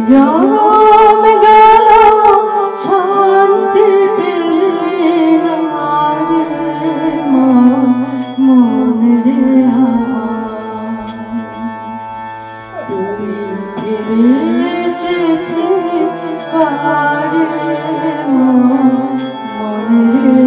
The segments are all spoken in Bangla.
জনম গেল শান্তি পেলাম মন রে তুই ফিরে এসেছিস কারে মন রে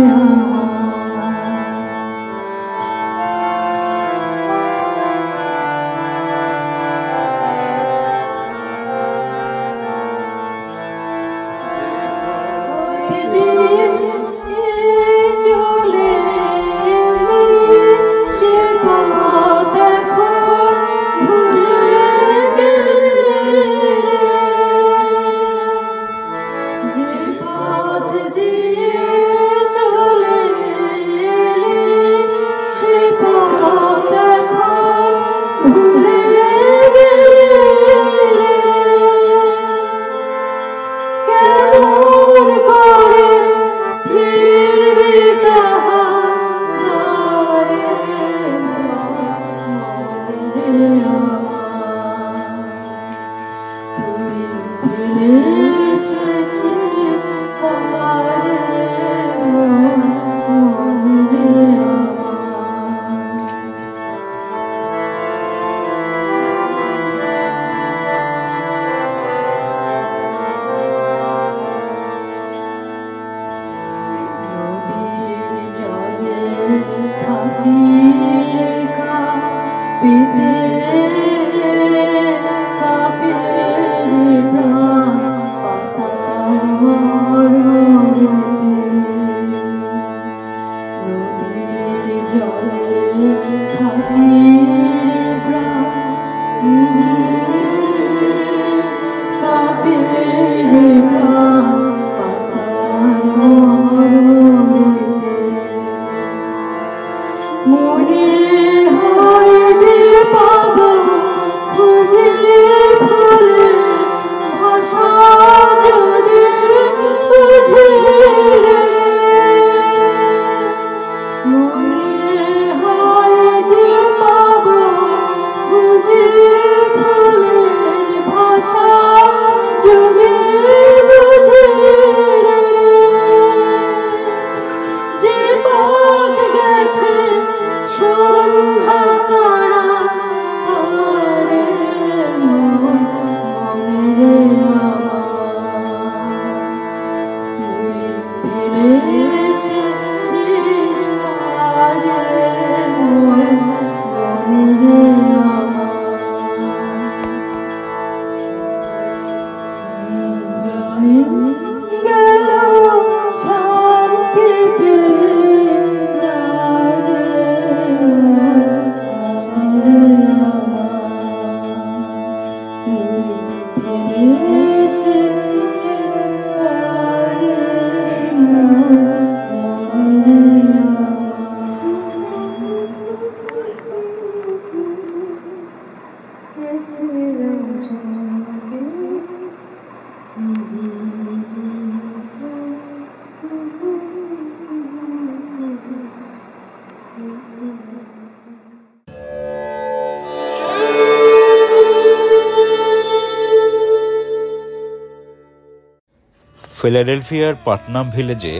ফিলাডেলফিয়ার পাটনাম ভিলেজে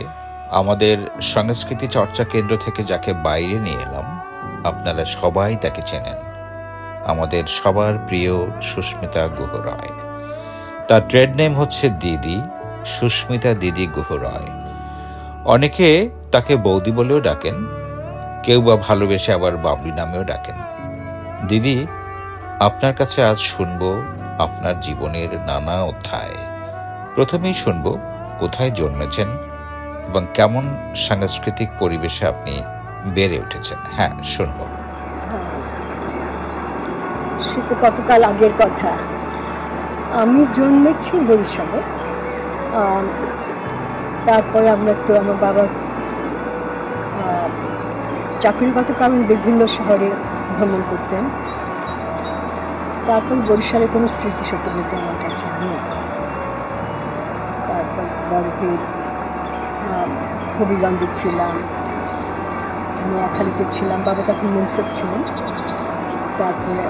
আমাদের সংস্কৃতি চর্চা কেন্দ্র থেকে যাকে বাইরে নিয়ে এলাম, আপনারা সবাই তাকে চেনেন। আমাদের সবার প্রিয় সুস্মিতা গুহ রায়। তার ট্রেড নেম হচ্ছে দিদি, সুস্মিতা দিদি গুহ রায়। অনেকে তাকে বৌদি বলেও ডাকেন, কেউ বা ভালোবেসে আবার বাবলি নামেও ডাকেন। দিদি, আপনার কাছে আজ শুনব আপনার জীবনের নানা অধ্যায়। প্রথমেই শুনব কোথায় জন্মেছেন এবং কেমন সাংস্কৃতিক পরিবেশে আপনি বেড়ে উঠেছেন। হ্যাঁ, শুনব। সে তো কতকাল আগের কথা। আমি জন্মেছি বরিশালে। তারপরে আমার বাবা চাকরিগত কারণে বিভিন্ন শহরে ভ্রমণ করতেন। তারপর বরিশালে কোনো স্মৃতিশক্তি বলতে আমার কাছে নেই। তারপর হবিগঞ্জে ছিলাম, নোয়াখালীতে ছিলাম, বাবা তখন মুন্সিফ ছিলেন। তারপরে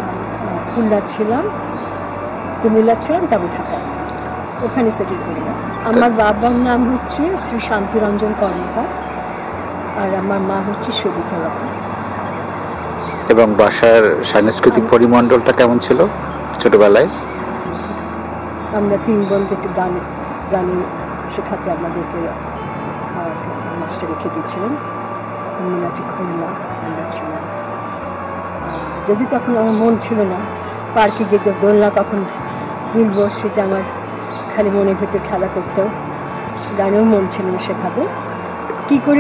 খুলনা ছিলাম, কুমিল্লা ছিলাম, তারপর ঢাকা। ওখানে সেটেল করলাম। আমার বাবার নাম হচ্ছে শ্রী শান্তিরঞ্জন কর্মকার, আর আমার মা হচ্ছে সবিতা রকম। এবং বাসার সাংস্কৃতিক পরিমণ্ডলটা কেমন ছিল ছোটবেলায়? আমরা 3 বোনকে একটু গানে শেখাতে আমাদেরকে মাস্টার রেখে দিয়েছিলেন। মিনাচি খুলনা আমরা ছিলাম। যদি তখন আমার মন ছিল না পার্কে গিয়ে দোলনা কখন দুলবো, সেটা আমার খালি মনের ভিতরে খেলা করতো। গানেও মন ছিল না শেখাবে।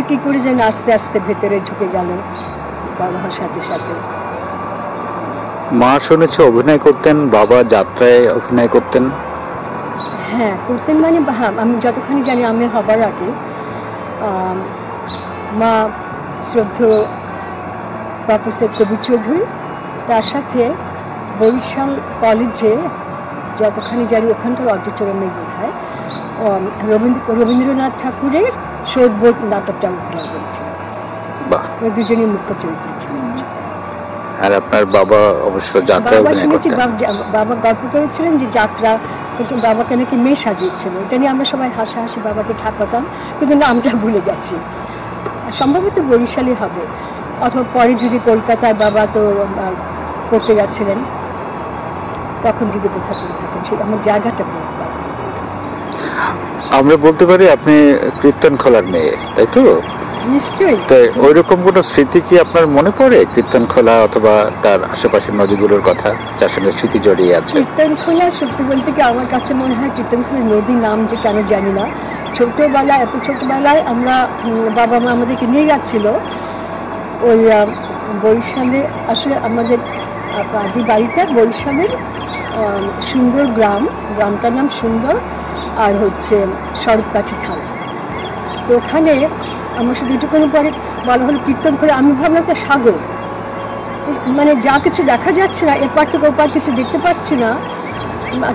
কী করে যেন আস্তে আস্তে ভেতরে ঢুকে গেল বাবার সাথে সাথে। মা শুনেছে অভিনয় করতেন, বাবা যাত্রায় অভিনয় করতেন। হ্যাঁ করতেন, মানে আমি যতখানি জানি আমি হবার আগে মা শ্রদ্ধেয় প্রফেসর কবি চৌধুরী, তার সাথে বরিশাল কলেজে যতখানি জানি ওখানকার অডিটোরিয়ামে বোধ হয় রবীন্দ্রনাথ ঠাকুরের শোধবোধ নাটকটা অভিনয় করেছে। দুজনই মুখ্য চরিত্র ছিলেন। আর আপনার বাবা অবশ্য যাত্রায় অভিনয় করতেন। বাবা গল্প করেছিলেন যে যাত্রা বাবাকে নাকি মেয়ে সাজিয়েছিল। এটা নিয়ে আমরা সবাই হাসাহাসি বাবাকে ঠাকাতাম, কিন্তু নামটা ভুলে গেছি। সম্ভবত বরিশালই হবে, অথবা পরে যদি কলকাতায় বাবা তো করতে গেছিলেন, তখন যদি কোথাও করে থাকেন সেটা আমার জায়গাটা বলতে পারি। আমরা বলতে পারি আপনি কীর্তন খোলার মেয়ে, তাই তো? নিশ্চয়ই। তাই ওই রকম কোনো স্মৃতি কি আপনার মনে পড়ে কীর্তন খোলা অথবা তার আশেপাশের নদীগুলোর কথা যার সঙ্গে স্মৃতি জড়িয়ে আছে? কীর্তন খোলা সত্যি বলতে কি আমার কাছে মনে হয় কীর্তন খোলা নদীর নাম যে কেন জানি না। এত ছোটবেলায় আমরা বাবা মা আমাদেরকে নিয়ে যাচ্ছিল ওই বরিশালে। আসলে আমাদের আদি বাড়িটা বরিশালের সুন্দর গ্রামটার নাম সুন্দর, আর হচ্ছে সরবকাঠি থানা। তো ওখানে আমার শুধু এটুকুনি পরে বলা হলো কীর্তন করে। আমি ভাবলাম একটা সাগর, মানে যা কিছু দেখা যাচ্ছে না, এপার থেকে ওপার কিছু দেখতে পাচ্ছি না।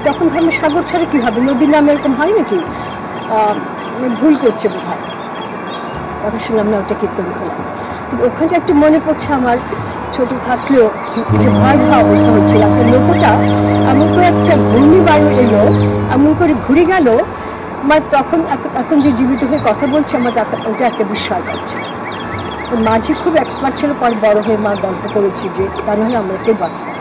তখন ভাবলাম সাগর ছাড়া কী হবে, নদীর নাম এরকম হয় নাকি, ভুল করছে বোধ হয়। তখন শুনলাম না ওটা কীর্তন খোলা। কিন্তু ওখানটা একটু মনে পড়ছে আমার, ছোট থাকলেও যে ভয় খাওয়া অবস্থা হচ্ছিল। একটা লোকটা এমন করে একটা ঘূর্ণিবায়ু এলো, এমন করে ঘুরে গেল, আমার তখন এখন যে জীবিত হয়ে কথা বলছে আমার ওটা একটা বিস্ময় পাচ্ছে। মাঝি খুব এক্সপার্ট ছিল, পরে বড় হয়ে মা গল্প করেছি যে তা নাহলে আমরা কেউ বাঁচতাম।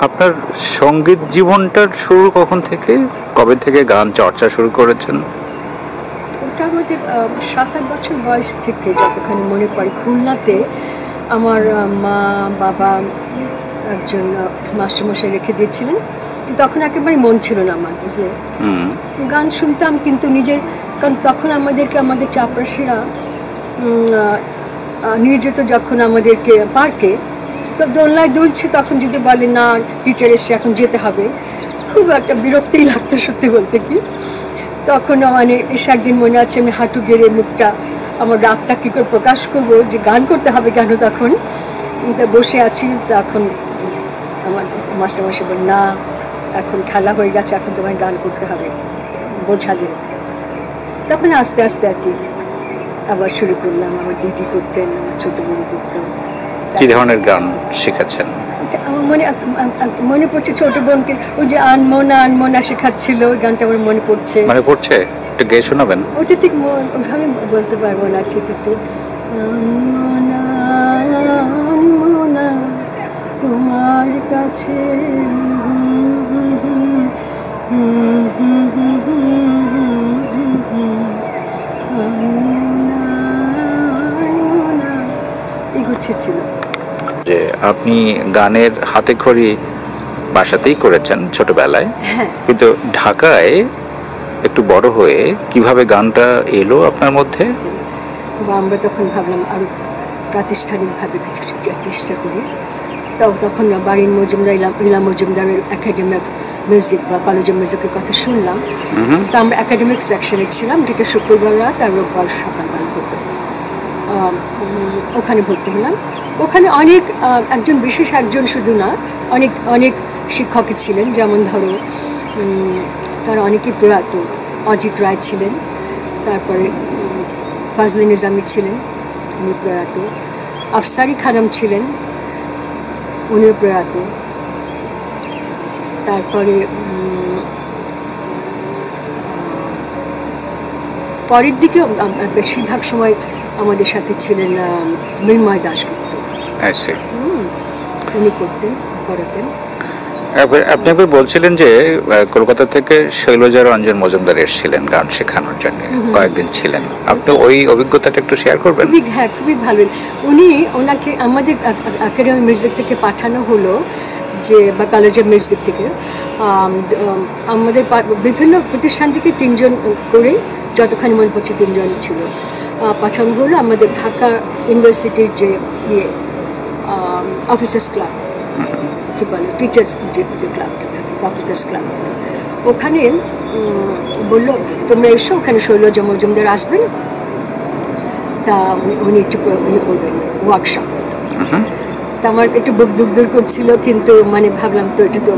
আপনার সঙ্গীত জীবনটার শুরু কখন থেকে, কবে থেকে গান চর্চা শুরু করেছেন? ওটা আমাদের 7-8 বছর বয়স থেকে যতখানি মনে পড়ে। খুলনাতে আমার মা বাবা একজন মাস্টারমশাই রেখে দিয়েছিলেন। তখন একেবারে মন ছিল না আমার, বুঝলে। গান শুনতাম কিন্তু নিজের, কারণ তখন আমাদের চাপরাশিরা নিয়ে যেত যখন আমাদেরকে পার্কে, তো দোলনায় দুলছে, তখন যদি বলে না টিচার এসে এখন যেতে হবে, খুব একটা বিরক্তিই লাগতো সত্যি বলতে কি। তখন মানে এসে একদিন মনে আছে আমি হাঁটু গেড়ে মুখটা, আমার রাগটা কী করে প্রকাশ করবো যে গান করতে হবে কেন। তখন বসে আছি, তখন আমার মাস্টারমশাই বল না এখন খেলা হয়ে গেছে, এখন তোমায় গান করতে হবে, বোঝালেন। তখন আস্তে আস্তে আর কি আবার শুরু করলাম। আমার দিদি করতেন, আমার ছোট বোন করতেন। কি ধরনের গান শিখেছেন? আমার মনে পড়ছে ছোট বোনকে ওই যে আনমোনা শেখাচ্ছিল, ওই গানটা আমার মনে পড়ছে। একটু গেয়ে শোনাবেন? ওটা ঠিক ওইভাবে বলতে পারবো না, ঠিক একটু আনমোনা তোমার কাছে ছিল। যে আপনি গানের হাতে খড়ি বাসাতেই করেছেন ছোটবেলায়, কিন্তু ঢাকায় একটু বড় হয়ে কিভাবে গানটা এলো আপনার মধ্যে? আমরা তখন ভাবলাম আরো প্রাতিষ্ঠানিকভাবে কিছু চেষ্টা করি। তখন বাড়ির মজুমদার ইলা মজুমদারের একাডেমি অফ মিউজিক বা কলেজ অফ মিউজিকের কথা শুনলাম। তো আমরা একাডেমিক সেকশনে ছিলাম, যেটা শুক্রবার রাত আর রোববার সকালবেলা হতো। ওখানে ভর্তি হলাম। ওখানে অনেক একজন শুধু না, অনেক শিক্ষকই ছিলেন। যেমন ধরো তারা অনেকেই প্রয়াত, অজিত রায় ছিলেন, তারপরে ফজলে নিজামী ছিলেন, উনি প্রয়াত। আফসারি খানম ছিলেন, উনিও প্রয়াত। তারপরে পরের দিকে বেশিরভাগ সময় আমাদের সাথে ছিলেন মৃন্ময় দাশগুপ্ত। উনি করাতেন। আপনি একবার বলছিলেন যে কলকাতা থেকে শৈলজা রঞ্জন মজুমদার এসেছিলেন গান শেখানোর জন্য, কয়েকদিন ছিলেন। আপনি ওই অভিজ্ঞতাটা একটু শেয়ার করবেন? হ্যাঁ, খুবই ভালো। ওনাকে আমাদের একাডেমি মিউজিক থেকে পাঠানো হলো, যে বা কলেজের মিউজিক থেকে আমাদের বিভিন্ন প্রতিষ্ঠান থেকে 3 জন করে, যতখানি মনে পড়ছে 3 জন ছিল, পাঠানো হলো আমাদের ঢাকা ইউনিভার্সিটির যে অফিসার্স ক্লাব, কি বলে, টিচার্স যে ক্লাবটা থাকে, অফিসার্স ক্লাব, ওখানে বললো তোমরা এসো, ওখানে শৈলজা মজুমদার আসবেন, তা উনি একটু ইয়ে করবেন, ওয়ার্কশপ। তা আমার একটু বুক দুর্দূর করছিল, কিন্তু মানে ভাবলাম তো এটা তো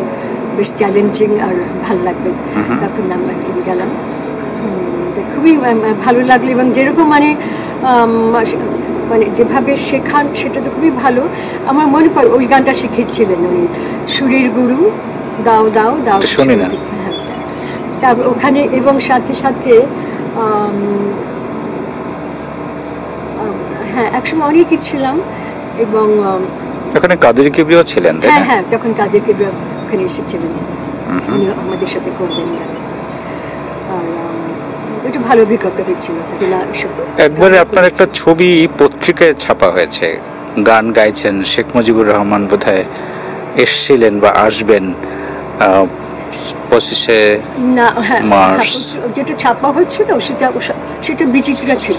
বেশ চ্যালেঞ্জিং আর ভাল লাগবে, তখন আমরা গেলাম। খুবই ভালো লাগলো, এবং যেরকম মানে যেভাবে শেখান সেটা তো খুবই ভালো। আমার মনে পড়ে ওই গানটা শিখেছিলেন উনি, সুরের গুরু দাও দাও দাও, শুনি না। তারপর ওখানে, এবং সাথে সাথে হ্যাঁ একসময় অনেকই ছিলাম, এবং ওখানে কাদের কিবরিয়া ছিলেন। হ্যাঁ হ্যাঁ, তখন কাদের কিবরিয়া ওখানে এসেছিলেন, উনি আমাদের সাথে করবেন। আর এটা ভালো অভিজ্ঞতা হয়েছিল। একবার আপনার একটা ছবি পত্রিকায় ছাপা হয়েছে, গান গাইছেন, শেখ মুজিবুর রহমান বোধহয় এসছিলেন বা আসবেন 25শে মার্চ। যেটা ছাপা হচ্ছিল সেটা বিচিত্রা ছিল,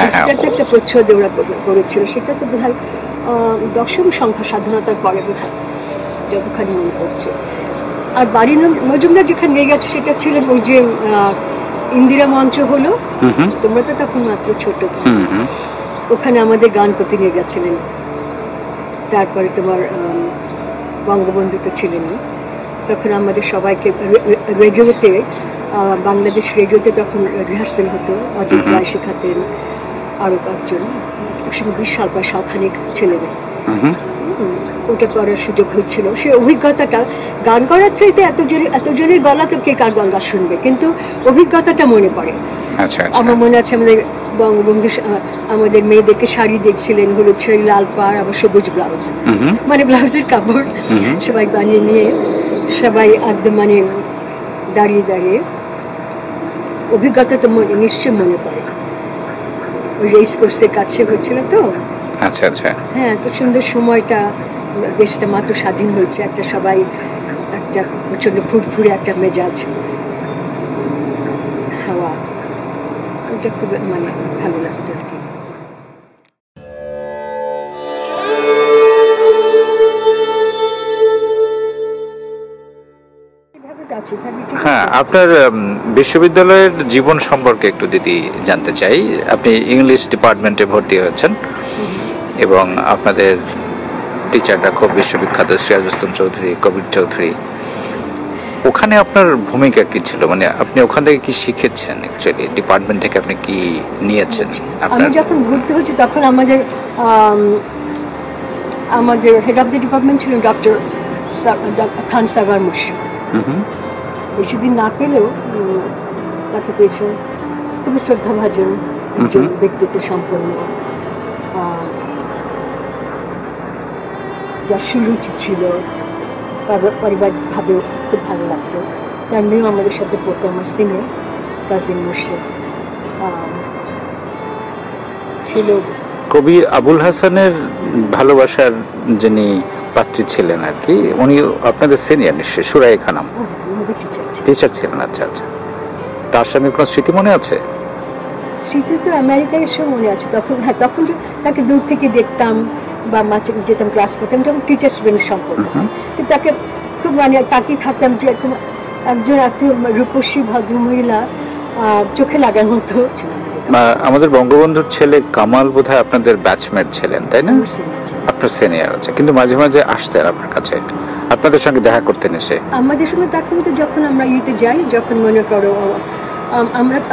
বিচিত্রাতে একটা প্রচ্ছদ ওরা করেছিল, সেটা তো বোধহয় 10ম সংখ্যা স্বাধীনতার পরে বোধহয়, যতখানি মনে করছে। আর বাড়ি মজুমদার যেখানে নিয়ে গেছে সেটা ছিলেন ওই যে ইন্দিরা মঞ্চ হলো, তোমরা তো তখন মাত্র ছোট, ওখানে আমাদের গান করতে নিয়ে গেছিলেন। তারপরে তোমার বঙ্গবন্ধু তো ছিলেনই, তখন আমাদের সবাইকে রেডিওতে, বাংলাদেশ রেডিওতে তখন রিহার্সেল হতো, অজিত রায় শেখাতেন, আরও কয়েকজন, বিশাল প্রায় সখানিক ছেলেদের, ওটা করার সুযোগ হয়েছিল। সে অভিজ্ঞতাটা, গান করার চাইতে এতজনের গলা তো কে কার গলা শুনবে, কিন্তু অভিজ্ঞতাটা মনে পড়ে। আমার মনে আছে আমাদের বঙ্গবন্ধু আমাদের মেয়েদেরকে শাড়ি দিয়েছিলেন, হলুদ শাড়ি, লাল পাড়, আবার সবুজ ব্লাউজ, মানে ব্লাউজের কাপড় সবাই বানিয়ে নিয়ে সবাই একদম মানে দাঁড়িয়ে দাঁড়িয়ে, অভিজ্ঞতাটা নিশ্চয় মনে পড়ে। ওই রেস কোর্সের কাছে হয়েছিল তো। হ্যাঁ, তো সুন্দর সময়টা, দেশটা মাত্র স্বাধীন হয়েছে, একটা সবাই একটা প্রচন্ড ফুরফুরে একটা মেজাজ, হাওয়া, ওটা খুব মানে ভালো লাগতো আর কি। হ্যাঁ, আপনার বিশ্ববিদ্যালয়ের জীবন সম্পর্কে একটু দিদি জানতে চাই। আপনি ইংলিশ ডিপার্টমেন্টে ভর্তি হয়েছেন, এবং আপনাদের টিচাররা খুব বিশ্ববিখ্যাত, সিরাজ ইসলাম চৌধুরী, কবির চৌধুরী। ওখানে আপনার ভূমিকা কি ছিল, মানে আপনি ওখান থেকে কি শিখেছেন, অ্যাকচুয়ালি ডিপার্টমেন্ট থেকে আপনি কি নিয়েছেন? আমি যখন ভর্তি হয়েছি তখন আমাদের হেড অফ দ্য ডিপার্টমেন্ট ছিলেন ডক্টর খান সারওয়ার মুর্শিদ। বেশিদিন না পেলেও তাকে পেয়েছেন, খুবই শ্রদ্ধাভাজন একজন ব্যক্তিত্ব সম্পন্ন, যার সুরুচি ছিল, পারিবারিকভাবেও খুব ভালো লাগতো। তার মেয়েও আমাদের সাথে পড়তো, আমার সিনিয়র কাজিন মুর্শিদ ছিল। কবি আবুল হাসানের ভালোবাসার যিনি পাত্রী ছিলেন আর কি, উনি আপনাদের সিনিয়র নিশ্চয়ই, সুরাই খানম টিচার ছিলেন। আচ্ছা, তার সঙ্গে কোনো স্মৃতি মনে আছে? স্মৃতি তো আমেরিকায় এসেও মনে আছে। তখন হ্যাঁ, তখন তাকে দূর থেকে দেখতাম বা মাঝে যেতাম ক্লাস করতাম, তখন টিচার স্টুডেন্টের সম্পর্ক, কিন্তু তাকে খুব মানে তাকিয়ে থাকতাম যে একজন এত রূপসী ভদ্রমহিলা চোখে লাগার মতো। আমাদের বঙ্গবন্ধুর ছেলে কামাল বোধহয় আপনাদের ব্যাচমেট ছিলেন, তাই না? আপনার সিনিয়র আছে, কিন্তু মাঝে মাঝে আসতেন আপনার কাছে, আপনাদের সঙ্গে দেখা করতেন এসে। আমাদের সঙ্গে দেখা করতে যখন আমরা ইয়েতে যাই, যখন মনে করো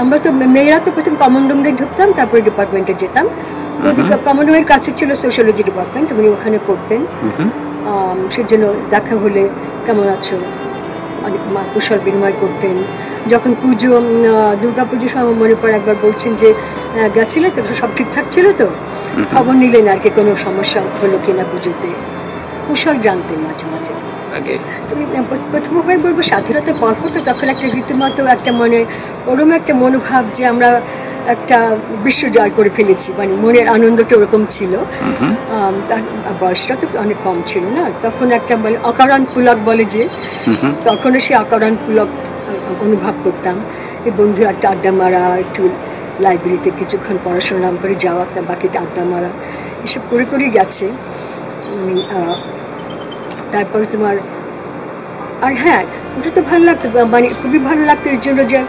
আমরা তো মেয়েরা তো প্রথম কমন রুম দিয়ে ঢুকতাম, তারপরে ডিপার্টমেন্টে যেতাম, কমনওয়েলথ কাছে ছিল সোশ্যোলজি ডিপার্টমেন্ট, উনি ওখানে পড়তেন। সেজন্য দেখা হলে কেমন আছো অনেক কুশল বিনিময় করতেন। যখন পুজো, দুর্গা পুজোর সময় মনে পড়ে একবার বলছেন যে গেছিলে তো, সব ঠিকঠাক ছিল তো, খবর নিলেন আর কি কোনো সমস্যা হলো কিনা পুজোতে, কুশল জানতেন মাঝে মাঝে। তুমি প্রথমবার বলবো স্বাধীনতার পর তো তখন একটা রীতিমতো একটা ওরম একটা মনোভাব যে আমরা একটা বিশ্ব জয় করে ফেলেছি, মানে মনের আনন্দটা ওরকম ছিল। তার বয়সটা তো অনেক কম ছিল না তখন, একটা মানে অকারণ পুলক বলে যে, তখনও সে অকারণ পুলক অনুভব করতাম। এই বন্ধুর একটা আড্ডা মারা, একটু লাইব্রেরিতে কিছুক্ষণ পড়াশোনা নাম করে যাওয়া, তার বাকিটা আড্ডা মারা, এসব করে করেই গেছে। তারপরে তোমার আর হ্যাঁ, ওটা তো ভালো লাগতো, মানে খুবই ভালো লাগতো এর জন্য যে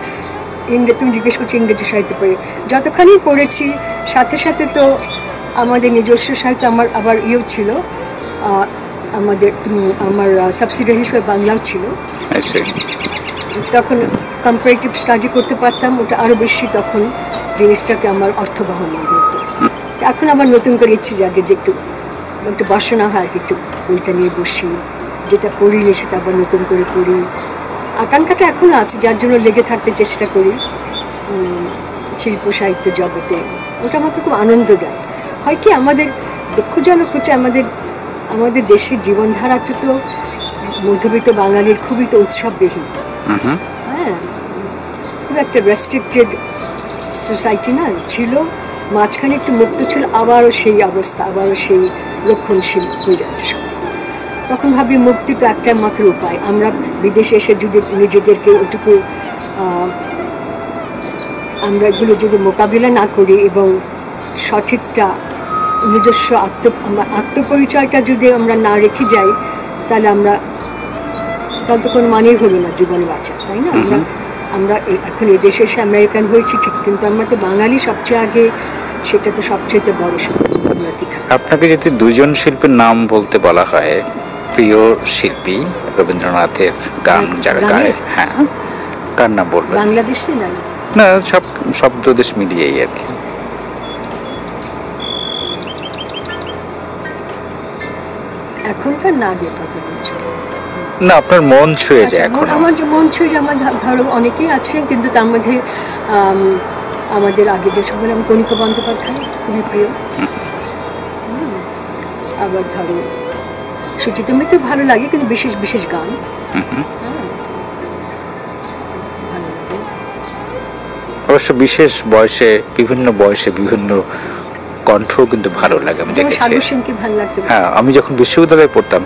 তুমি জিজ্ঞেস করছি ইংরেজি সাহিত্য পড়ে, যতখানি পড়েছি সাথে সাথে তো আমাদের নিজস্ব সাহিত্য আমার আবার ইয়েও ছিল, আমার সাবসিডিয়ারি হিসেবে বাংলাও ছিল। তখন কম্পারেটিভ স্টাডি করতে পারতাম, ওটা আরও বেশি তখন জিনিসটাকে আমার অর্থবহ মনে হতো। এখন আবার নতুন করে ইচ্ছে জাগে যে একটু বাসনা হয়, একটু বইটা নিয়ে বসি, যেটা পড়িনি সেটা আবার নতুন করে পড়ি। আকাঙ্ক্ষাটা এখনও আছে, যার জন্য লেগে থাকতে চেষ্টা করি শিল্প সাহিত্য জগতে। ওটা আমাকে খুব আনন্দ দেয়। হয় কি, আমাদের দুঃখজনক হচ্ছে আমাদের দেশের জীবনধারাটা তো মধ্যবিত্ত বাঙালির খুবই তো উৎসববিহীন। হ্যাঁ, খুব একটা রেস্ট্রিক্টেড সোসাইটি না ছিল, মাঝখানে একটু মুক্ত ছিল, আবারও সেই অবস্থা, আবারও সেই রক্ষণশীল হয়ে যাচ্ছে সব। তখন ভাবি মুক্তি তো একটাই মাত্র উপায়, আমরা বিদেশে এসে যদি নিজেদেরকে ওটুকু আমরা এগুলো যদি মোকাবিলা না করি এবং সঠিকটা নিজস্ব আত্মপরিচয়টা যদি আমরা না রেখে যাই, তাহলে তো কোনো মানেই হলো না জীবনে বাঁচা, তাই না? আমরা এখন এদেশে এসে আমেরিকান হয়েছি ঠিক, কিন্তু আমরা তো বাঙালি সবচেয়ে আগে, সেটা তো সবচেয়ে বড় সত্যি। আপনাকে যদি দুজন শিল্পীর নাম বলতে বলা হয়, প্রিয় শিল্পী রবীন্দ্রনাথের গান যারা গায়, হ্যাঁ, কার নাম বলবেন? বাংলাদেশে না সব শব্দ দেশ মিলিয়েই আর কি। এখনকার না গিয়ে কথা বলছি না, আপনার মন ছুঁয়ে যায় এখন? আমার মন ছুঁয়ে যায়, আমার ধরো অনেকেই আছে, কিন্তু তার মধ্যে আমাদের আগে যেসব বললাম, কণিকা বন্দ্যোপাধ্যায় খুবই প্রিয়। আবার ধরো সুচিতা মিত্র ভালো লাগে, কিন্তু বিশেষ বিশেষ গান ভালো লাগে। অবশ্য বিশেষ বয়সে বিভিন্ন কণ্ঠ কিন্তু ভালো লাগে, আমি দেখেছি। সাগর সেনকে ভালো লাগতো। হ্যাঁ, আমি যখন বিশ্ববিদ্যালয়ে পড়তাম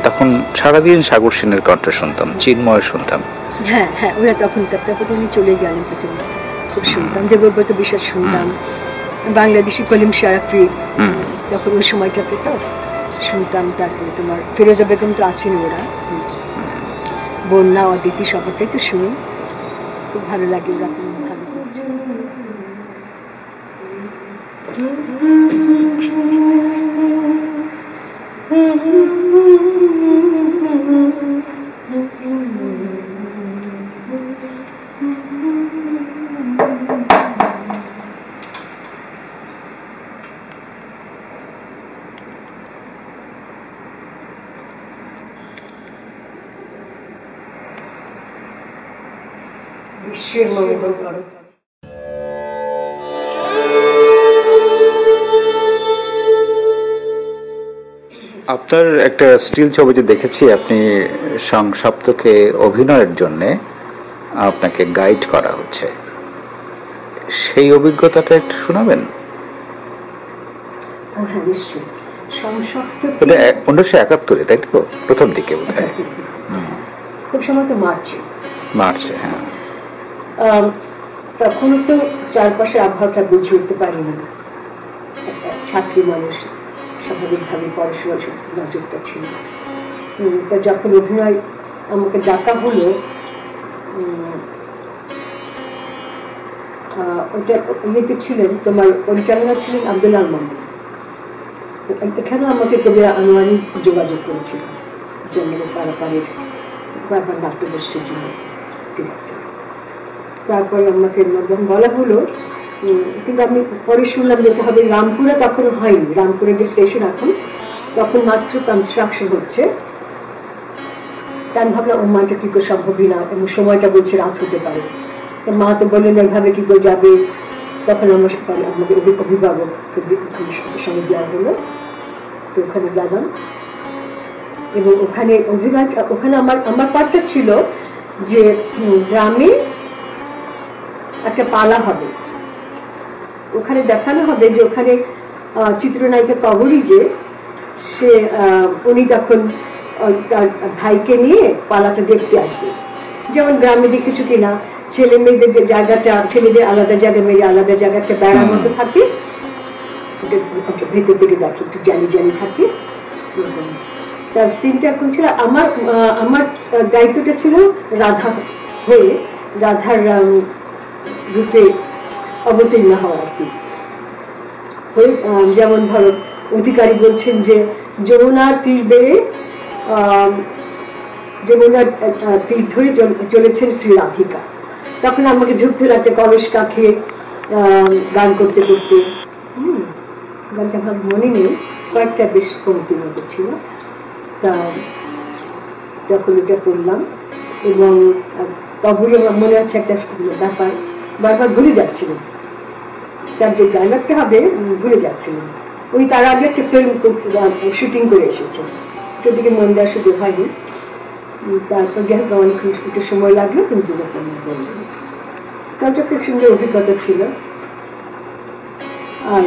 তখন সারাদিন সাগর সেনের কণ্ঠ শুনতাম, চিন্ময় শুনতাম। হ্যাঁ হ্যাঁ, ওরা তখন উনি চলে গেলেন, খুব শুনতাম। দেবব্রত বিশ্বাস শুনতাম, বাংলাদেশি কলিম শারাফি তখন ওই সময়টাতে তো শুনতাম। তারপরে তোমার ফিরোজা বেগম তো আছেন, ওরা বন্যা, অদিতি, সবারটাই তো শুনি, খুব ভালো লাগে, ওরা খুব ভালো করছে। বিশ্বের মঙ্গল করো। আপনার একটা স্টিল ছবিতে দেখেছি, আপনি সপ্তকে অভিনয়ের জন্যে আপনাকে গাইড করা হচ্ছে, সেই অভিজ্ঞতাটা একটু শোনাবেন? হ্যাঁ, নিশ্চয়ই। 1971, তাই তো? প্রথম দিকে খুব সময় তো মার্চে। হ্যাঁ, তখন তো চারপাশের আবহাওয়াটা বুঝে উঠতে পারিনি, ছাত্রী মানুষ, স্বাভাবিকভাবে পড়াশোনার নজরটা ছিল। তা যখন অভিনয় আমাকে ডাকা হলো, ওটা ইয়েতে ছিলেন, তোমার পরিচালনা ছিলেন আব্দুল আল মামুন। এখানেও আমাকে কবি আনোয়ারি যোগাযোগ করেছিল, জঙ্গলের পারাপাড়ের কয়েকবার নাট্যগোষ্ঠীর জন্য ডিরেক্টর। তারপর আমাকে বলা হলো কিন্তু আমি পরে শুনলাম যে এটা হবে রামপুরা, তখন হয়নি, রামপুরের যে স্টেশন এখন তখন মাত্র কনস্ট্রাকশন হচ্ছে। তা আমি ভাবলাম ও মানটা কি করে সম্ভবই না, এবং সময়টা বলছে রাত হতে পারে। তো মা তো বললেন এইভাবে কি করে যাবে। তখন আমাদের অভিভাবক সঙ্গে দেওয়া হলো, তো ওখানে গেলাম এবং ওখানে আমার পাঠটা ছিল যে গ্রামে একটা পালা হবে, ওখানে দেখানো হবে যে ওখানে চিত্রনায়িকা কবরী যে উনি তখন তার ভাইকে নিয়ে পালাটা দেখতে আসবে। যেমন গ্রামে দেখেছো কিনা ছেলে মেয়েদের যে জায়গাটা, ছেলেদের আলাদা জায়গা, মেয়েদের আলাদা জায়গা একটা বেড়ার মতো থাকে, ভেতর দিকে দেখে একটু জানি জানি থাকে। তার সিনটা এখন ছিল আমার দায়িত্বটা ছিল রাধা হয়ে, রাধার রূপে অবতীর্ণ হওয়া আর কি। যেমন ধরো অধিকারী বলছেন যে যমুনার তীর বেয়ে যমুনার তীর ধরে চলেছেন শ্রী রাধিকা। তখন আমাকে ঝুঁকতে একটা কলস কাঁখে গান করতে করতে, গানটা আমার মনে নেই, কয়েকটা বেশ কমতির মতো ছিল। তা তখন এটা করলাম এবং কবরে মনে আছে একটা ব্যাপার বারবার ভুলে যাচ্ছিলেন, তার যে ডায়লগটা হবে ভুলে যাচ্ছিলেন। উনি তার আগে একটা ফিল্ম শুটিং করে এসেছেন, ওটার দিকে মন দেওয়ার সুযোগ হয়নি। তারপর যাই হোক অনেক একটু সময় লাগলো, কিন্তু বললেন তারটা খুব সুন্দর অভিজ্ঞতা ছিল। আর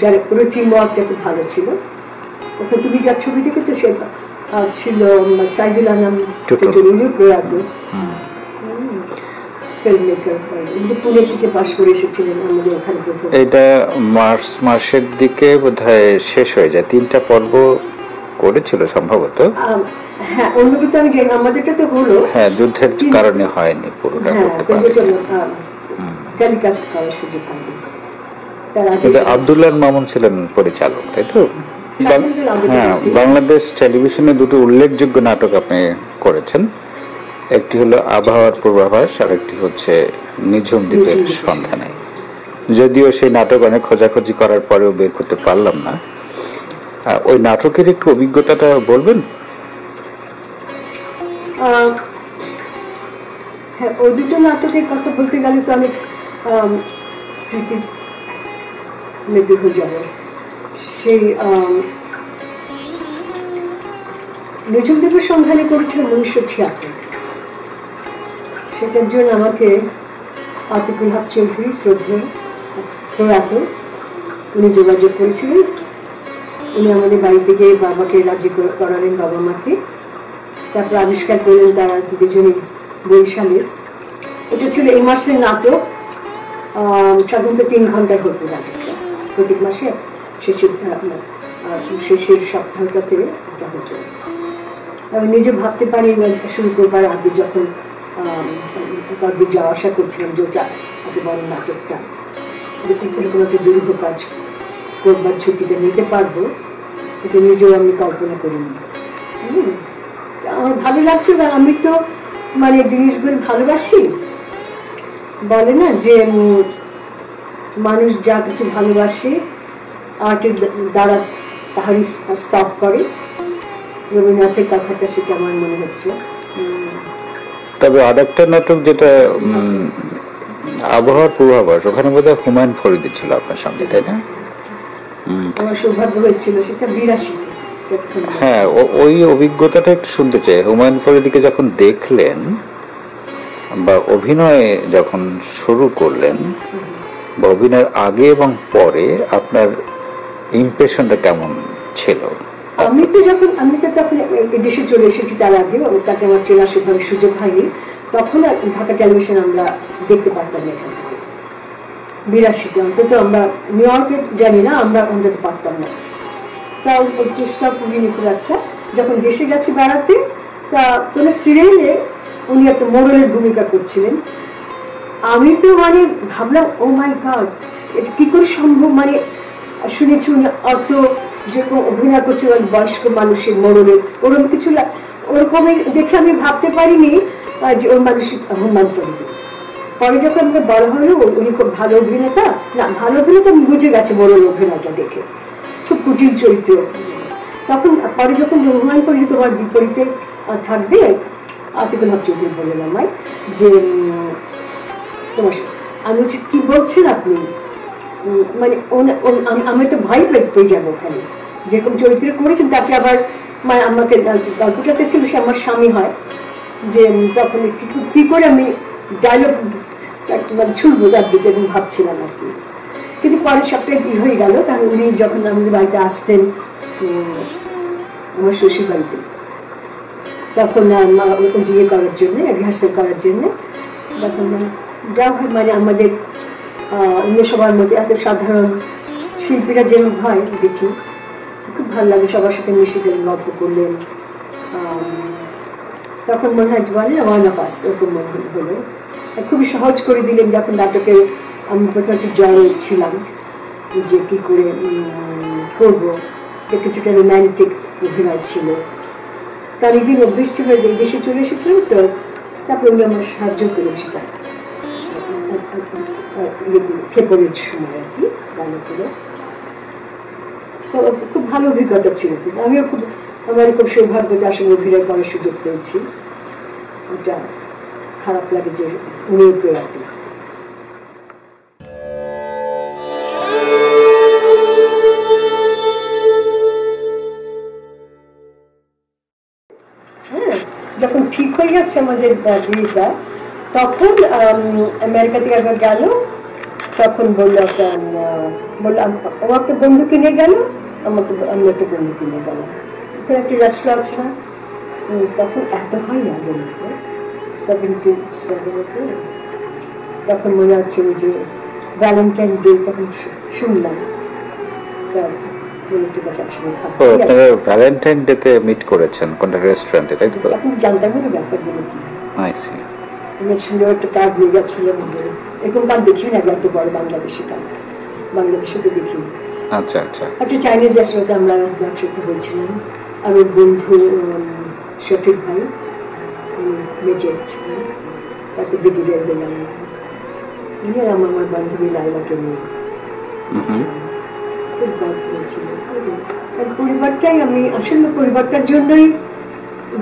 যারা পুরো টিম ওয়ার্কটা খুব ভালো ছিল। ওখানে তুমি যার ছবি দেখেছো সেটা ছিল সাইদুল আনাম প্রয়াত ফিল্মমেকার, পুনে থেকে পাশ করে এসেছিলেন আমাদের ওখানে প্রথম। এটা মার্চ মাসের দিকে বোধহয় শেষ হয়ে যায়, 3টা পর্ব করেছিল সম্ভবত। হ্যাঁ, অন্যগুলো আমি জানি, আমাদেরটা তো হলো, হ্যাঁ যুদ্ধের কারণে হয়নি পুরোটা করতে পারেনি, টেলিকাস্ট করার সুযোগ হয়নি। তার আগে আব্দুল্লাহ মামুন ছিলেন পরিচালক, তাই তো? হ্যাঁ, বাংলাদেশ টেলিভিশনে দুটো উল্লেখযোগ্য নাটক আপনি করেছেন, একটি হলো আবহাওয়ার পূর্বাভাস আর একটি হচ্ছে নিঝুম দ্বীপের সন্ধানে। যদিও সেই নাটক অনেক খোঁজাখুঁজি করার পরেও বের করতে পারলাম না। ওই নাটকের একটু অভিজ্ঞতাটা বলবেন? হ্যাঁ, ওই দুটো নাটকের কথা বলতে গেলে তো অনেক স্মৃতি মেতে হয়ে যাবে। সেই নিঝুম দ্বীপের সন্ধানে করেছিলাম 1976। সেটার জন্য আমাকে আতিকুল হক চৌধুরী শ্রদ্ধেয় প্রয়াত উনি যোগাযোগ করেছিলেন। উনি আমাদের বাড়িতে গিয়ে বাবাকে রাজি করালেন, বাবা মাকে। তারপর আবিষ্কার করলেন তারা দুজনে বরিশালের। এটা ছিল এই মাসের নাটক, সাধারণত 3 ঘন্টার হতো নাটকটা, প্রত্যেক মাসে শেষের সপ্তাহটাতে এটা হতো। আমি নিজে ভাবতে পারি শুরু করবার আগে, যখন কয়েকদিন যাওয়া আসা করছিলাম, যে ওটা এত বড় নাটকটা এরকম একটা দুরূহ কাজ করবার ঝুঁকিটা নিতে পারবো, এটা নিজেও আমি কল্পনা করিনি। আমার ভালো লাগছে, কারণ আমি তো মানে জিনিসগুলো ভালোবাসি। বলে না যে মানুষ যা কিছু ভালোবাসে আর্টের দ্বারা তাহারই স্তব করে, রবীন্দ্রনাথের কথাটা সেটা আমার মনে হচ্ছে। তবে আরেকটা নাটক যেটা আবহাওয়ার পূর্বাভাস, ওখানে বোধহয় হুমায়ুন ফরিদি ছিল আপনার সঙ্গে, তাই না? আমার সৌভাগ্য হয়েছিল সেটা 82। হ্যাঁ, ওই অভিজ্ঞতাটা একটু শুনতে চাই। হুমায়ুন ফরিদিকে যখন দেখলেন বা অভিনয়ে যখন শুরু করলেন, বা অভিনয়ের আগে এবং পরে আপনার ইমপ্রেশনটা কেমন ছিল? আমি তো তখন দেশে চলে এসেছি, তার আগে তাকে আমার চেনার সেভাবে সুযোগ হয়নি। তখন ঢাকা টেলিভিশন আমরা দেখতে পারতাম না এখান থেকে। 82-তে অন্তত আমরা নিউ ইয়র্কে জানি না, আমরা অন্তত পারতাম না। তাও চেষ্টা করিনি খুব একটা। যখন দেশে গেছি বেড়াতে, তা কোনো সিরিয়ালে উনি একটা মোড়লের ভূমিকা করছিলেন। আমি তো মানে ভাবলাম, ও মাই গড, এটা কি করে সম্ভব? মানে শুনেছি উনি অত যেরকম অভিনয় করছে বয়স্ক মানুষের মোড়লের, ওরকম কিছু ওরকম দেখে আমি ভাবতে পারিনি যে ওর মানুষের হুমায়ুন ফরিদি। পরে যখন আমাকে বলা হলো উনি খুব ভালো অভিনেতা, না ভালো অভিনেতা আমি বুঝে গেছে বড় অভিনেতা দেখে, খুব কুটিল চরিত্র। তখন পরে যখন রোহমান করলি তোমার বিপরীতে থাকবে, আতিকুল হক চৌধুরী বললেন আমায় যে তোমার, আমি বলছি কি বলছেন আপনি, মানে আমি তো ভয় পেয়ে যাবো ওখানে, যেরকম চরিত্র করেছেন তাকে আবার মানে আমাকে গল্পটাতে ছিল সে আমার স্বামী হয়, যে তখন একটু কি করে আমি ডায়লগ মানে ছুটবো তার দিকে আমি ভাবছিলাম আর কি। কিন্তু পরের সপ্তাহে কি হয়ে গেল, কারণ উনি যখন আমাদের বাড়িতে আসতেন আমার শ্বশুর বাড়িতে, তখন জিয়ে করার জন্য রিহার্সাল করার জন্য, তখন যা হয় মানে আমাদের অন্য সবার মধ্যে এত সাধারণ শিল্পীরা যেরকম হয় দেখি খুব ভালো লাগে, সবার সাথে মিশে গেলেন, গল্প করলেন। তখন মনে হয় বলে ওয়ান অফ আস ওরকম মনে হলো, খুবই সহজ করে দিলেন। যখন নাটকে আমি প্রথমে একটু জয় ছিলাম যে কী করে করবো, কিছুটা রোম্যান্টিক অভিনয় ছিল, তার একদিন অভ্যেস ছিল দেশে চলে এসেছিলাম তো, তারপরে উনি আমার সাহায্য করেন সেটা খেপরের সময় আর কি গানে করে। তো খুব ভালো অভিজ্ঞতা ছিল, আমিও খুব আমার খুব সৌভাগ্যতা আসলে অভিনয় করার সুযোগ পেয়েছি। ওটা খারাপ লাগে যে উনিও প্রয়াতি। হ্যাঁ, যখন ঠিক হয়ে গেছে আমাদের বিয়েটা, তখন আমেরিকা থেকে একবার গেল, তখন বললো ও একটা বন্ধু কিনে গেল, আমাকে আমি একটা বন্ধু কিনে গেল, ওখানে একটা রেস্টুরেন্ট আছে না, তখন এত হয় না বলতে 77 তখন মনে আছে যে ভ্যালেন্টাইন ডে, তখন শুনলাম ভ্যালেন্টাইন ডে তে মিট করেছেন কোনটা রেস্টুরেন্টে, তাই তো? এখন জানতাম না ব্যাপারগুলো কি। আইসি সুন্দর একটা কার্ড নিয়ে যাচ্ছিলাম, এরকম কার্ড দেখি না এত বড় বাংলাদেশি কার্ড, বাংলাদেশে তো দেখি। আচ্ছা আচ্ছা। একটা চাইনিজ রেস্টুরেন্টে আমরা একসাথে হয়েছিলাম, আর ওর বন্ধু শফিক ভাই মেজর, তাকে ব্রিগেডিয়ার দিলাম, আমার বান্ধবী লাইলাকে নিয়ে খুব গল্প হয়েছিল। পরিবারটাই আমি আসলে পরিবারটার জন্যই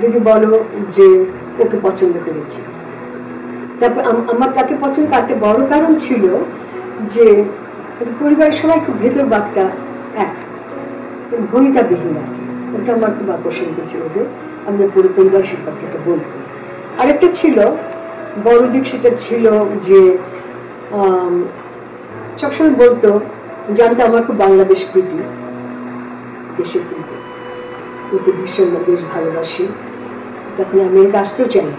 যদি বলো যে ওকে পছন্দ করেছি। তারপর আমার তাকে পছন্দ তাকে বড় কারণ ছিল যে পরিবারের সবাই খুব ভেতর বাঘটা এক ভনিতাবিহীন আর কি, ওটা আমার খুব আকর্ষণ করেছিল ওদের, আমাদের পুরো পরিবার সে কথাটা বলতো। আরেকটা ছিল বড় দিক, সেটা ছিল যে সবসময় বলতো, জানতো আমার খুব বাংলাদেশ প্রীতি, দেশের প্রীতি, ওকে ভীষণ দেশ ভালোবাসি। তখন আমি আসতেও চাই না,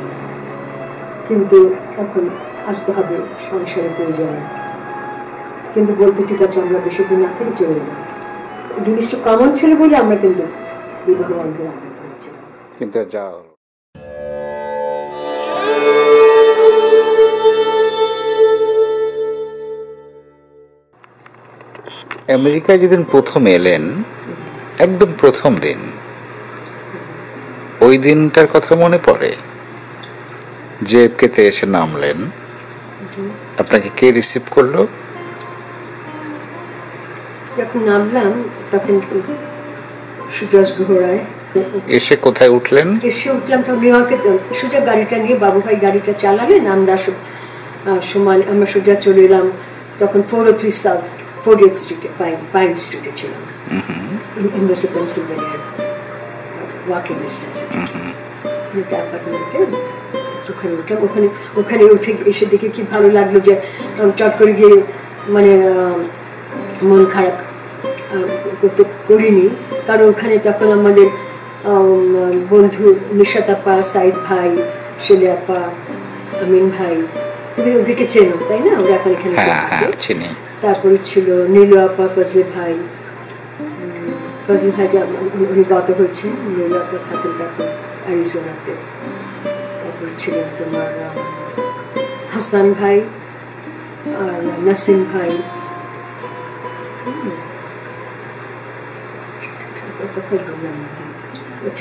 কিন্তু এখন আসতে হবে সংসারের প্রয়োজনে, কিন্তু বলতে ঠিক আছে আমরা বেশি দিন না থেকে চলে যাবো। জিনিসটা কমন ছিল বলে আমরা কিন্তু বিবাহ বন্ধের আবদ্ধ হচ্ছিলাম। কিন্তু যা আমেরিকায় যেদিন প্রথম এলেন, একদম প্রথম দিন, ওই দিনটার কথা মনে পড়ে? জেএফকেতে এসে নামলেন, আপনাকে কে রিসিভ করলো? যখন নামলাম তখন সুজাস ঘোড়ায় এসে কোথায় উঠলেন? এসে উঠলাম তো নিউ ইয়র্কে, সোজা গাড়িটা নিয়ে বাবু ভাই গাড়িটা চালালেন, আমরা সমান আমরা সোজা চলে এলাম। তখন 403 সাউথ 40th স্ট্রিটে পাইন স্ট্রিটে ছিলাম, ইউনিভার্সিটি পেনসিলভেনিয়ার ওয়াকিং ডিস্টেন্স। ওখানে উঠলাম, ওখানে উঠে এসে দেখে কি ভালো লাগলো যে চট করে গিয়ে মানে মন খারাপ করিনি, কারণ ওখানে তখন আমাদের বন্ধু নিশাত আপা, সাইদ ভাই, শেলে আপা, আমিন ভাই, তুমি ওদেরকে চেনো তাই না? ওরা এখন এখানে চিনি। তারপরে ছিল নীলু আপা, ফজলে ভাই, ফজলে ভাইটা উনি গত হয়েছে, নীলু আপা থাকেন তখন অ্যারিজোনাতে। তারপরে ছিল তোমার হাসান ভাই আর নাসিম ভাই,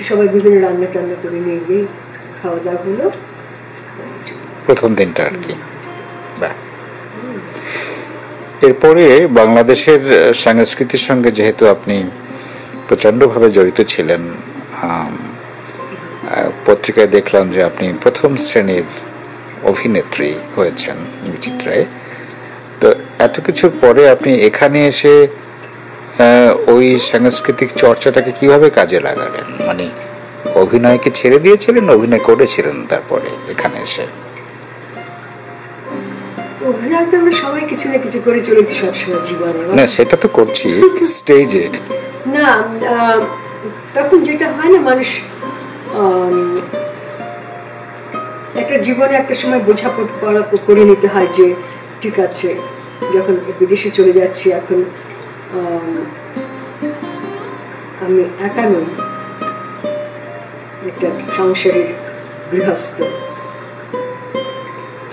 সবাই বিভিন্ন রান্না টান্না করে নিয়ে গিয়ে খাওয়া দাওয়া হলো প্রথম দিনটা আর কি। এরপরে বাংলাদেশের সংস্কৃতির সঙ্গে যেহেতু আপনি প্রচন্ডভাবে জড়িত ছিলেন, পত্রিকায় দেখলাম যে আপনি প্রথম শ্রেণীর অভিনেত্রী হয়েছেন বিচিত্রায়। তো এত কিছুর পরে আপনি এখানে এসে ওই সাংস্কৃতিক চর্চাটাকে কিভাবে কাজে লাগালেন? মানে অভিনয়কে ছেড়ে দিয়েছিলেন, অভিনয় করেছিলেন তারপরে এখানে এসে? অভিনয় তো আমরা সবাই কিছু না কিছু করে চলেছি সবসময় জীবনে। না সেটা তো করছি স্টেজে না, তখন যেটা হয় না, মানুষ একটা জীবনে একটা সময় বোঝাপড়া করে নিতে হয় যে ঠিক আছে, যখন বিদেশে চলে যাচ্ছি, এখন আমি একা নই, একটা সংসারের গৃহস্থ,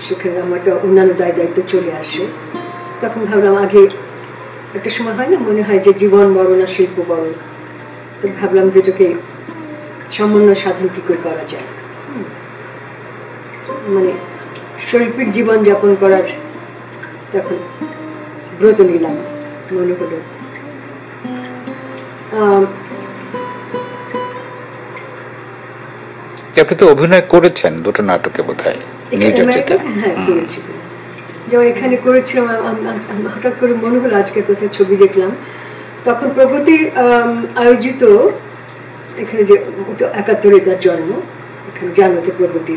সেখানে আমার তো অন্যান্য দায়িত্ব চলে আসে। তখন ভাবলাম, আগে একটা সময় হয় না, মনে হয় যে জীবন বড় না শিল্প বড়, তো ভাবলাম যেটাকে সমন্বয় সাধন কি করে করা যায়, মানে শৈল্পিক জীবন যাপন করার তখন ব্রত নিলাম। মনে হলো আপনি তো অভিনয় করেছেন দুটো নাটকে বোধহয়, হ্যাঁ করেছি। যেমন এখানে করেছিলাম, হঠাৎ করে মনে হলো আজকে কোথায় ছবি দেখলাম, তখন প্রগতির আয়োজিত এখানে যে ৭১ তার জন্ম, এখানে জানোতে প্রগতি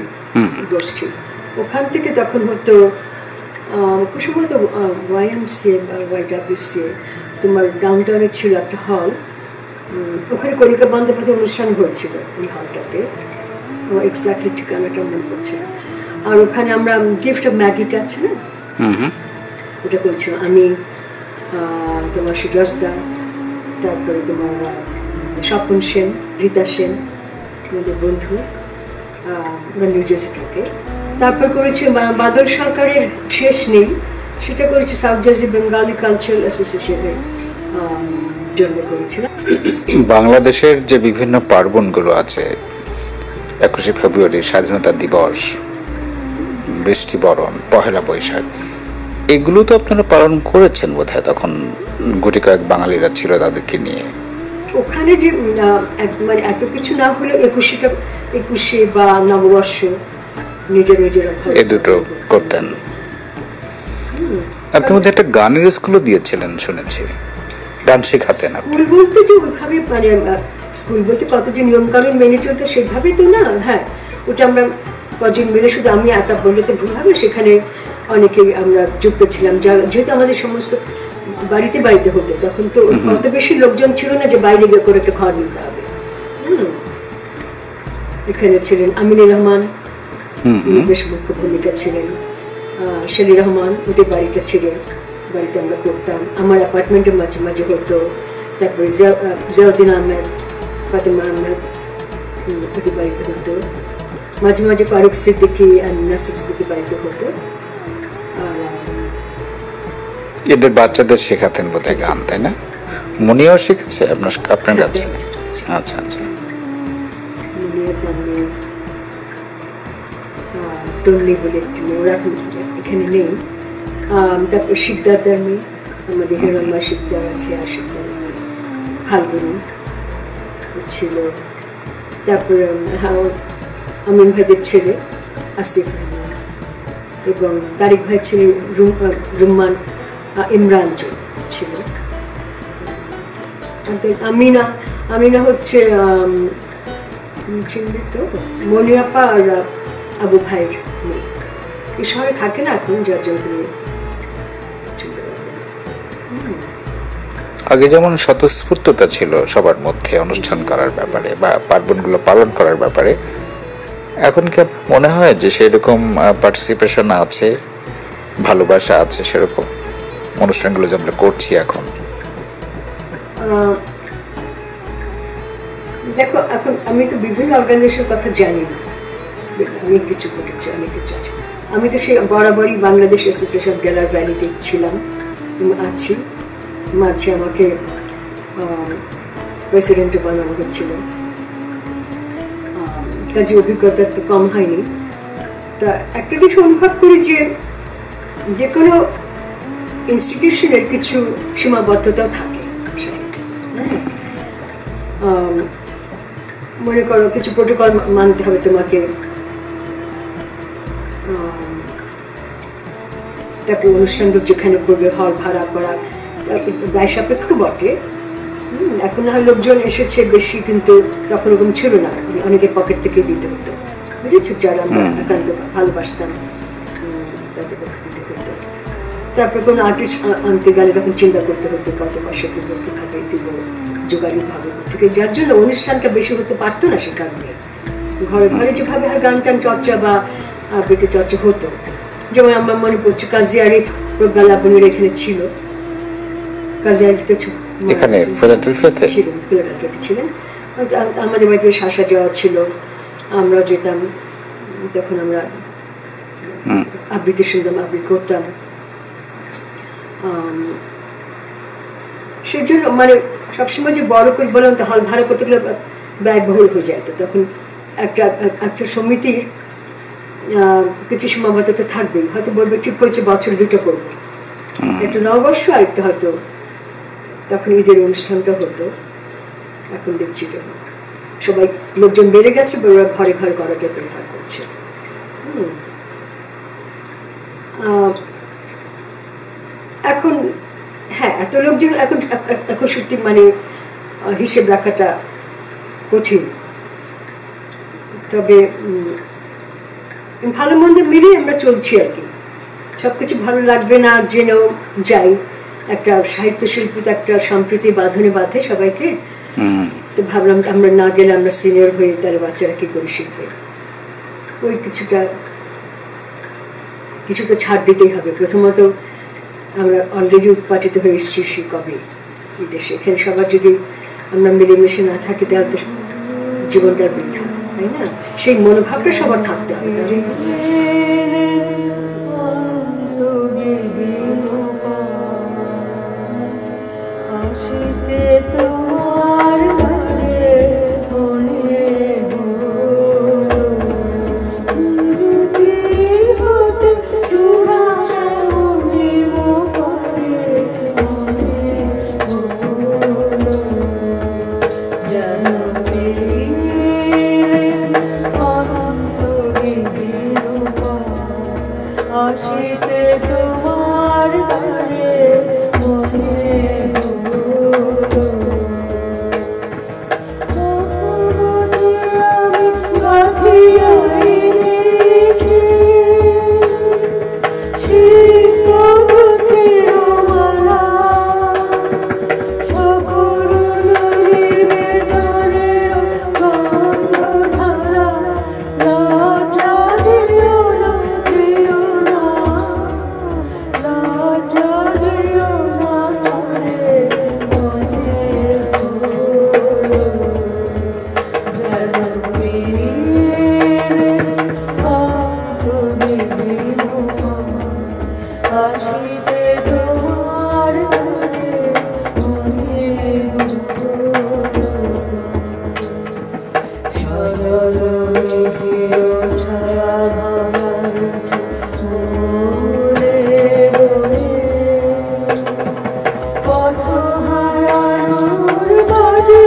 গোষ্ঠী, ওখান থেকে তখন হতো সম্ভবত YMCA বা YWCA, তোমার ডাউনটাউনে ছিল একটা হল, ওখানে কণিকা বন্দ্যোপাধ্যায় অনুষ্ঠান হয়েছিল ওই হলটাতে, এক্স্যাক্টলি ঠিকানাটা মনে পড়ছে না। আর ওখানে আমরা গিফট অফ ম্যাগিটা আছে না, ওটা করেছিলাম আমি, তোমার সুজাস দা, তারপরে তোমার স্বপন সেন, রীতা সেন, আমাদের বন্ধু, ওরা নিউ জার্সি থাকে। তারপর করেছি বাদল সরকারের শেষ নেই, সেটা করেছি সাউথ জার্সি বেঙ্গলি কালচারাল অ্যাসোসিয়েশনের জন্য করেছিলাম। বাংলাদেশের যে বিভিন্ন পার্বণগুলো আছে, ২১শে ফেব্রুয়ারি স্বাধীনতা দিবস, বৃষ্টিবরণ, পহেলা বৈশাখ, এগুলো তো আপনারা পালন করেছেন বোধহয়, তখন গুটি কয়েক বাঙালিরা ছিল তাদেরকে নিয়ে। ওখানে যে মানে এত কিছু না হলেও ২১শে বা নববর্ষ নিজের এ দুটো করতেন। আপনি মধ্যে একটা গানের স্কুলও দিয়েছিলেন শুনেছি, গান শেখাতেন। স্কুল বলতে যে ওইভাবে, মানে স্কুল বলতে কত যে নিয়ম কানুন মেনে চলতে সেভাবে তো না। হ্যাঁ, ওটা আমরা কজন মিলে, শুধু আমি একা বললে তো ভুল হবে, সেখানে অনেকেই আমরা যুক্ত ছিলাম, যেহেতু আমাদের সমস্ত বাড়িতে বাড়িতে হতো, তখন তো অত বেশি লোকজন ছিল না যে বাইরে গিয়ে করে একটা ঘর নিতে হবে। এখানে ছিলেন আমিনুর রহমান, বেশ মুখ্য ভূমিকা ছিলেন, শেলি রহমান, ওদের বাড়িটা ছিলেন, বাড়িতে আমরা করতাম, আমার অ্যাপার্টমেন্টে মাঝে মাঝে হতো। তারপরে জিয়াউদ্দিন আহমেদ, ফাতেমা আহমেদ, ওদের বাড়িতে হতো, মাঝে মাঝে ফারুক সিদ্দিকী আর নাসির সিদ্দিকী বাড়িতে হতো। এদের বাচ্চাদের শেখাতেন বোধহয় গান, তাই না? মনিও শিখেছে আপনার কাছে? আচ্ছা আচ্ছা। তন্নি বলে একটি মেয়ে, ওরা এখানে নেই। তারপর শিকদারদার মেয়ে, আমাদের হিরণমা শিকদার, খেয়া শিকদার, ফাল্গুনি ছিল। তারপরে আমিন ভাইদের ছেলে আসিফ রহমান, এবং তারিক ভাই ছেলে রুম্মান ইমরান ছিল। আমিনা হচ্ছে চিহ্নিত মনিয়াপা আর আবু ভাইয়ের মেয়ে। এই শহরে থাকে না এখন, যার জন্য আগে যেমন স্বতঃস্ফূর্ততা ছিল সবার মধ্যে অনুষ্ঠান করার ব্যাপারে বা পার্বণগুলো পালন করার ব্যাপারে, এখন কি মনে হয় যে সেরকম পার্টিসিপেশন আছে, ভালোবাসা আছে সেরকম অনুষ্ঠানগুলো যে আমরা করছি এখন? দেখো, এখন আমি তো বিভিন্ন অর্গানাইজেশনের কথা জানি না, অনেক কিছু ঘটেছে, অনেক কিছু আছে। আমি তো সেই বরাবরই বাংলাদেশ অ্যাসোসিয়েশন গেলার ভ্যালিতে ছিলাম, আছি। মাঝে আমাকে প্রেসিডেন্টও বানানো হচ্ছিল, কাজে অভিজ্ঞতা একটু কম হয়নি। তা একটা জিনিস অনুভব করি যে কোনো ইনস্টিটিউশনের কিছু সীমাবদ্ধতাও থাকে। মনে করো কিছু প্রোটোকল মানতে হবে তোমাকে, তারপরে অনুষ্ঠান যেখানে করবে হল ভাড়া করা ব্যয় সাপেক্ষ বটে। এখন না হয় লোকজন এসেছে বেশি, কিন্তু তখন ওরকম ছিল না, অনেকের পকেট থেকে দিতে হতো, বুঝেছো, যারা আমরা একান্ত ভালোবাসতাম তাদের পকেট দিতে হতো। তারপরে কোনো আর্টিস্ট আনতে গেলে তখন চিন্তা করতে হতো কত পয়সা দিব, কিভাবে দিব, জোগাড়ি ভাবে থেকে, যার জন্য অনুষ্ঠানটা বেশি হতে পারতো না। সে কারণে ঘরে ঘরে যেভাবে হয় গান টান চর্চা বা আবৃত্তি চর্চা হতো, যেমন আমার মনে পড়ছে কাজী আরিফ প্রজ্ঞা লাবণীর এখানে ছিল, কাজী আরিফ তো এখানে ফিলাডেলফিয়াতে ছিলেন, আমাদের বাড়িতে শাসা যাওয়া ছিল, আমরাও যেতাম, তখন আমরা আবৃত্তি শুনতাম, আবৃত্তি করতাম। সেজন্য মানে সবসময় যে বড় করে বললাম তো হল ভাড়া করতে গেলে ব্যয়বহুল হয়ে যায়, তো তখন একটা সমিতির কিছু সীমাবদ্ধতা থাকবেই, হয়তো বলবে ঠিক হয়েছে বছর দুটো করবো, একটা নববর্ষ আর একটা হয়তো তখন ঈদের অনুষ্ঠানটা হতো। এখন দেখছি সবাই লোকজন বেড়ে গেছে, ওরা ঘরে ঘরে করাটা প্রেফার করছে। এখন হ্যাঁ, এত লোকজন এখন সত্যি মানে হিসেব রাখাটা কঠিন, তবে ভালো মন্দ মিলিয়ে আমরা চলছি আর কি। সবকিছু ভালো লাগবে না জেনেও যাই, একটা সাহিত্য শিল্পী তো একটা সম্প্রীতি বাঁধনে বাঁধে সবাইকে, তো ভাবলাম আমরা না গেলে আমরা সিনিয়র হয়ে তার বাচ্চারা কি করে শিখবে, ওই কিছু তো ছাড় দিতেই হবে। প্রথমত আমরা অলরেডি উৎপাটিত হয়ে এসেছি সে কবে এই দেশে, এখানে সবার যদি আমরা মিলেমিশে না থাকি তাহলে তো জীবনটা বৃথা, তাই না? সেই মনোভাবটা সবার থাকতে হবে। পথ হারানোর বাজে